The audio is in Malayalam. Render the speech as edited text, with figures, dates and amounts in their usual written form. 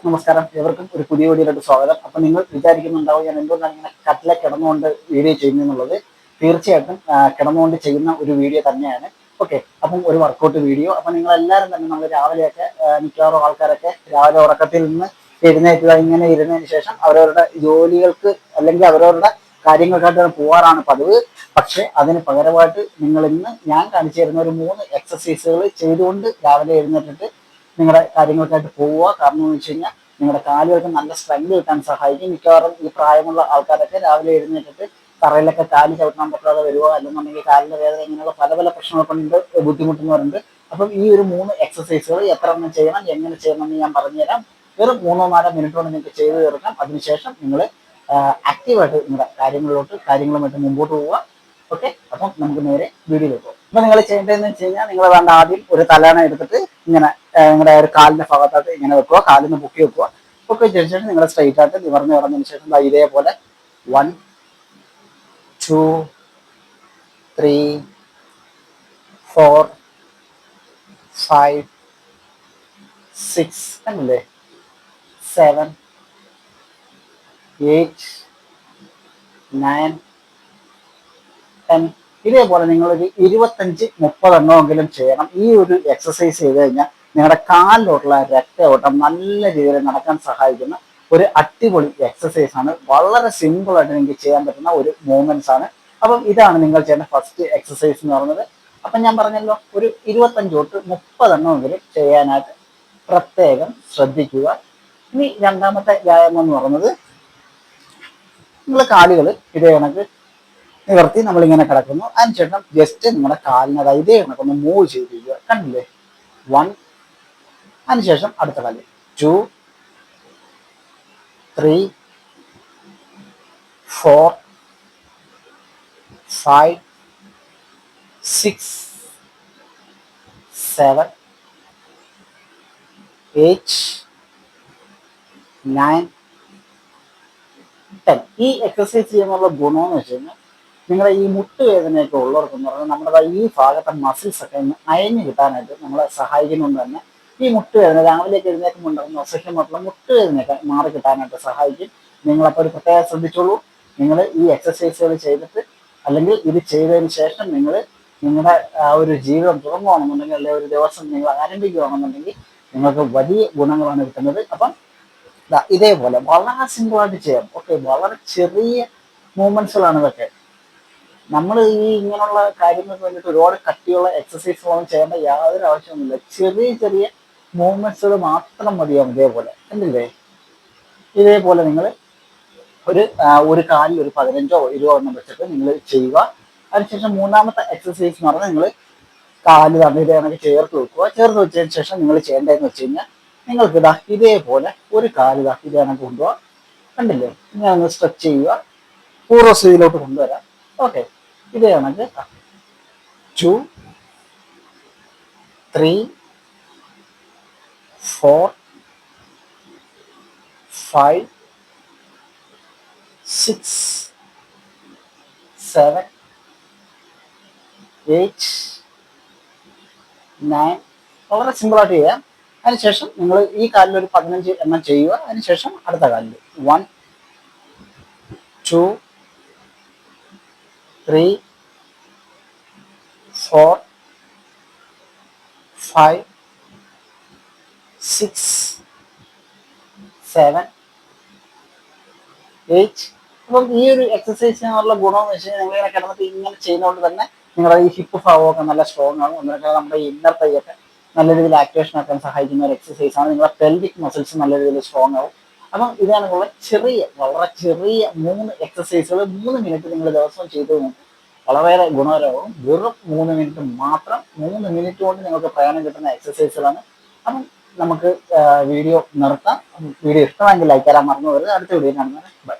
നമസ്കാരം, ഏവർക്കും ഒരു പുതിയ വീഡിയോയിലോട്ട് സ്വാഗതം. അപ്പം നിങ്ങൾ വിചാരിക്കുന്നുണ്ടാവും ഞാൻ എന്തുകൊണ്ടാണ് ഇങ്ങനെ കട്ടിലെ കിടന്നുകൊണ്ട് വീഡിയോ ചെയ്യുന്നത്. തീർച്ചയായിട്ടും കിടന്നുകൊണ്ട് ചെയ്യുന്ന ഒരു വീഡിയോ തന്നെയാണ്. ഓക്കെ, അപ്പം ഒരു വർക്കൗട്ട് വീഡിയോ. അപ്പം നിങ്ങൾ എല്ലാവരും തന്നെ നമ്മൾ രാവിലെയൊക്കെ മിക്കവാറും ആൾക്കാരൊക്കെ രാവിലെ ഉറക്കത്തിൽ നിന്ന് എഴുന്നേറ്റുക, ഇങ്ങനെ ഇരുന്നതിന് ശേഷം അവരവരുടെ ജോലികൾക്ക് അല്ലെങ്കിൽ അവരവരുടെ കാര്യങ്ങൾക്കായിട്ട് പോകാറാണ് പതിവ്. പക്ഷെ അതിന് പകരമായിട്ട് നിങ്ങൾ ഇന്ന് ഞാൻ കാണിച്ചു തരുന്ന ഒരു 3 എക്സസൈസുകൾ ചെയ്തുകൊണ്ട് രാവിലെ എഴുന്നേറ്റിട്ട് നിങ്ങളുടെ കാര്യങ്ങൾക്കായിട്ട് പോവുക. കാരണം എന്ന് വെച്ച് കഴിഞ്ഞാൽ നിങ്ങളുടെ കാലുകൾക്ക് നല്ല സ്ട്രെങ്ത് കിട്ടാൻ സഹായിക്കും. മിക്കവാറും ഈ പ്രായമുള്ള ആൾക്കാരൊക്കെ രാവിലെ എഴുന്നേറ്റിട്ട് തറയിലൊക്കെ കാല് ചവിട്ടാൻ പറ്റാതെ വരുവോ, അല്ലെന്നുണ്ടെങ്കിൽ കാലിന്റെ വേദന, ഇങ്ങനെയുള്ള പല പല പ്രശ്നങ്ങൾ കൊണ്ട് ബുദ്ധിമുട്ടുന്നവരുണ്ട്. അപ്പം ഈ ഒരു 3 എക്സസൈസുകൾ എത്ര എണ്ണം ചെയ്യണം, എങ്ങനെ ചെയ്യണം എന്ന് ഞാൻ പറഞ്ഞുതരാം. വെറും 3-4 മിനിറ്റ് കൊണ്ട് നിങ്ങൾക്ക് ചെയ്തു തീർക്കാം. അതിനുശേഷം നിങ്ങൾ ആക്റ്റീവായിട്ട് നിങ്ങളുടെ കാര്യങ്ങളുമായിട്ട് മുമ്പോട്ട് പോവുക. ഓക്കെ, അപ്പം നമുക്ക് നേരെ വീഡിയോയിലേക്ക് പോകാം. അപ്പൊ നിങ്ങൾ ചെയ്യേണ്ടതെന്ന് വെച്ച് കഴിഞ്ഞാൽ നിങ്ങൾ വേണ്ട ആദ്യം ഒരു തലയണ എടുത്തിട്ട് ഇങ്ങനെ നിങ്ങളുടെ ഒരു കാലിന്റെ ഭാഗത്തായിട്ട് ഇങ്ങനെ വെക്കുക, കാലിന് പൊക്കി വെക്കുക. പൊക്കി വെച്ചതിന് ശേഷം നിങ്ങൾ സ്ട്രൈറ്റ് ആയിട്ട് നിവർന്ന് കിടന്നതിന് ശേഷം ഇതേപോലെ 1 2 3 4 5 6 അല്ലേ 7 8 9 10. ഇതേപോലെ നിങ്ങളൊരു 25-30 എണ്ണമെങ്കിലും ചെയ്യണം. ഈ ഒരു എക്സസൈസ് ചെയ്ത് കഴിഞ്ഞാൽ നിങ്ങളുടെ കാലിലോട്ടുള്ള രക്തയോട്ടം നല്ല രീതിയിൽ നടക്കാൻ സഹായിക്കുന്ന ഒരു അടിപൊളി എക്സസൈസ് ആണ്. വളരെ സിമ്പിൾ ആയിട്ട് നിങ്ങൾക്ക് ചെയ്യാൻ പറ്റുന്ന ഒരു മൂവ്മെന്റ്സ് ആണ്. അപ്പം ഇതാണ് നിങ്ങൾ ചെയ്യുന്ന ഫസ്റ്റ് എക്സസൈസ് എന്ന് പറയുന്നത്. അപ്പം ഞാൻ പറഞ്ഞല്ലോ, ഒരു 25-30 എണ്ണമെങ്കിലും ചെയ്യാനായിട്ട് പ്രത്യേകം ശ്രദ്ധിക്കുക. ഇനി രണ്ടാമത്തെ വ്യായാമം എന്ന് പറയുന്നത്, നിങ്ങൾ കാലുകൾ ഇതേ കണക്ക് നിവർത്തി നമ്മളിങ്ങനെ കിടക്കുന്നു. അതിനുശേഷം ജസ്റ്റ് നിങ്ങളുടെ കാലിന് ഇതേ കണക്കൊന്ന് മൂവ് ചെയ്തിരിക്കുക. കണ്ടില്ലേ? 1. അതിനുശേഷം അടുത്ത കാല് 2 3 4 5 6 7 8 9 10. ഈ എക്സസൈസ് ചെയ്യുന്നുള്ള ഗുണമെന്ന് വെച്ച് കഴിഞ്ഞാൽ നിങ്ങളുടെ ഈ മുട്ടുവേദനയൊക്കെ ഉള്ളവർക്കെന്ന് പറഞ്ഞാൽ നമ്മുടെ ഈ ഭാഗത്തെ മസിൽസ് ഒക്കെ ഒന്ന് അയഞ്ഞു കിട്ടാനായിട്ട് നമ്മളെ സഹായിക്കുന്നുണ്ട്. തന്നെ ഈ മുട്ടുവേദന രാവിലേക്ക് എഴുന്നേൽക്കുമ്പോൾ ഉണ്ടാകുന്ന അസഹ്യമായിട്ടുള്ള മുട്ടുവേദനയൊക്കെ മാറി കിട്ടാനായിട്ട് സഹായിക്കും. നിങ്ങളപ്പോൾ ഒരു പ്രത്യേകം ശ്രദ്ധിച്ചോളൂ. നിങ്ങൾ ഈ എക്സസൈസുകൾ ചെയ്തിട്ട് അല്ലെങ്കിൽ ഇത് ചെയ്തതിന് ശേഷം നിങ്ങളുടെ ആ ഒരു ജീവിതം തുടങ്ങുകയാണെന്നുണ്ടെങ്കിൽ, അല്ലെങ്കിൽ ഒരു ദിവസം നിങ്ങൾ ആരംഭിക്കുകയാണെന്നുണ്ടെങ്കിൽ നിങ്ങൾക്ക് വലിയ ഗുണങ്ങളാണ് കിട്ടുന്നത്. അപ്പം ഇതേപോലെ വളരെ സിമ്പിളായിട്ട് ചെയ്യാം. ഓക്കെ, വളരെ ചെറിയ മൂവ്മെന്റ്സുകളാണ് ഇതൊക്കെ. നമ്മൾ ഈ ഇങ്ങനെയുള്ള കാര്യങ്ങൾക്ക് വേണ്ടിയിട്ട് ഒരുപാട് കട്ടിയുള്ള എക്സസൈസുകളൊന്നും ചെയ്യേണ്ട യാതൊരു ആവശ്യമൊന്നുമില്ല. ചെറിയ ചെറിയ മൂവ്മെന്റ്സുകൾ മാത്രം മതിയാവും. ഇതേപോലെ കണ്ടില്ലേ? ഇതേപോലെ നിങ്ങൾ ഒരു കാലിൽ ഒരു 15-20 എണ്ണം വെച്ചിട്ട് നിങ്ങൾ ചെയ്യുക. അതിനുശേഷം മൂന്നാമത്തെ എക്സസൈസ് എന്ന് പറഞ്ഞാൽ നിങ്ങൾ കാല് തമ്മിലേക്ക് ചേർത്ത് വെക്കുക. ചേർത്ത് വെച്ചതിന് ശേഷം നിങ്ങൾ ചെയ്യേണ്ടതെന്ന് വെച്ച് കഴിഞ്ഞാൽ നിങ്ങൾക്ക് ഇതേപോലെ ഒരു കാല് ഇതേ കണക്ക് കൊണ്ടുപോകാം. കണ്ടില്ലേ? ഇങ്ങനെ ഒന്ന് സ്ട്രെച്ച് ചെയ്യുക, പൂർവ്വസ്ഥിതിയിലോട്ട് കൊണ്ടുവരാം. ഓക്കെ, ഇതേ കണക്ക് 2 3 4 5 6 7 8 9. വളരെ സിമ്പിളായിട്ട് ചെയ്യാം. അതിനുശേഷം നിങ്ങൾ ഈ കാലിൽ ഒരു 15 എണ്ണം ചെയ്യുക. അതിനുശേഷം അടുത്ത കാലിൽ 1 2 3 4 5 6 7 8. അപ്പം ഈ ഒരു എക്സസൈസിനുള്ള ഗുണമെന്ന് വെച്ച് കഴിഞ്ഞാൽ നിങ്ങളിങ്ങനെ കിടന്നിട്ട് ഇങ്ങനെ ചെയ്യുന്നതുകൊണ്ട് തന്നെ നിങ്ങളുടെ ഈ ഹിപ്പ് ഭാഗമൊക്കെ നല്ല സ്ട്രോങ് ആകും. എന്നിട്ട് നമ്മുടെ ഇന്നർ തൈയൊക്കെ നല്ല രീതിയിൽ ആക്ടിവേഷൻ ആക്കാൻ സഹായിക്കുന്ന ഒരു എക്സസൈസ് ആണ്. നിങ്ങളുടെ പെൽവിക് മസിൽസ് നല്ല രീതിയിൽ സ്ട്രോങ് ആവും. അപ്പം ഇതാണുള്ള വളരെ ചെറിയ 3 എക്സസൈസുകൾ 3 മിനിറ്റ് നിങ്ങൾ ദിവസവും ചെയ്തു നോക്കും. വളരെ ഗുണകരമാവും. വെറും 3 മിനിറ്റ് മാത്രം. 3 മിനിറ്റ് കൊണ്ട് നിങ്ങൾക്ക് പ്രയോജനം കിട്ടുന്ന എക്സസൈസുകളാണ്. അപ്പം നമുക്ക് വീഡിയോ നിർത്താം. വീഡിയോ ഇഷ്ടമെങ്കിൽ ലൈക്ക് തരാൻ മറന്നു പോകരുത്. അടുത്ത വീഡിയോ കാണുന്നത്. ബൈ.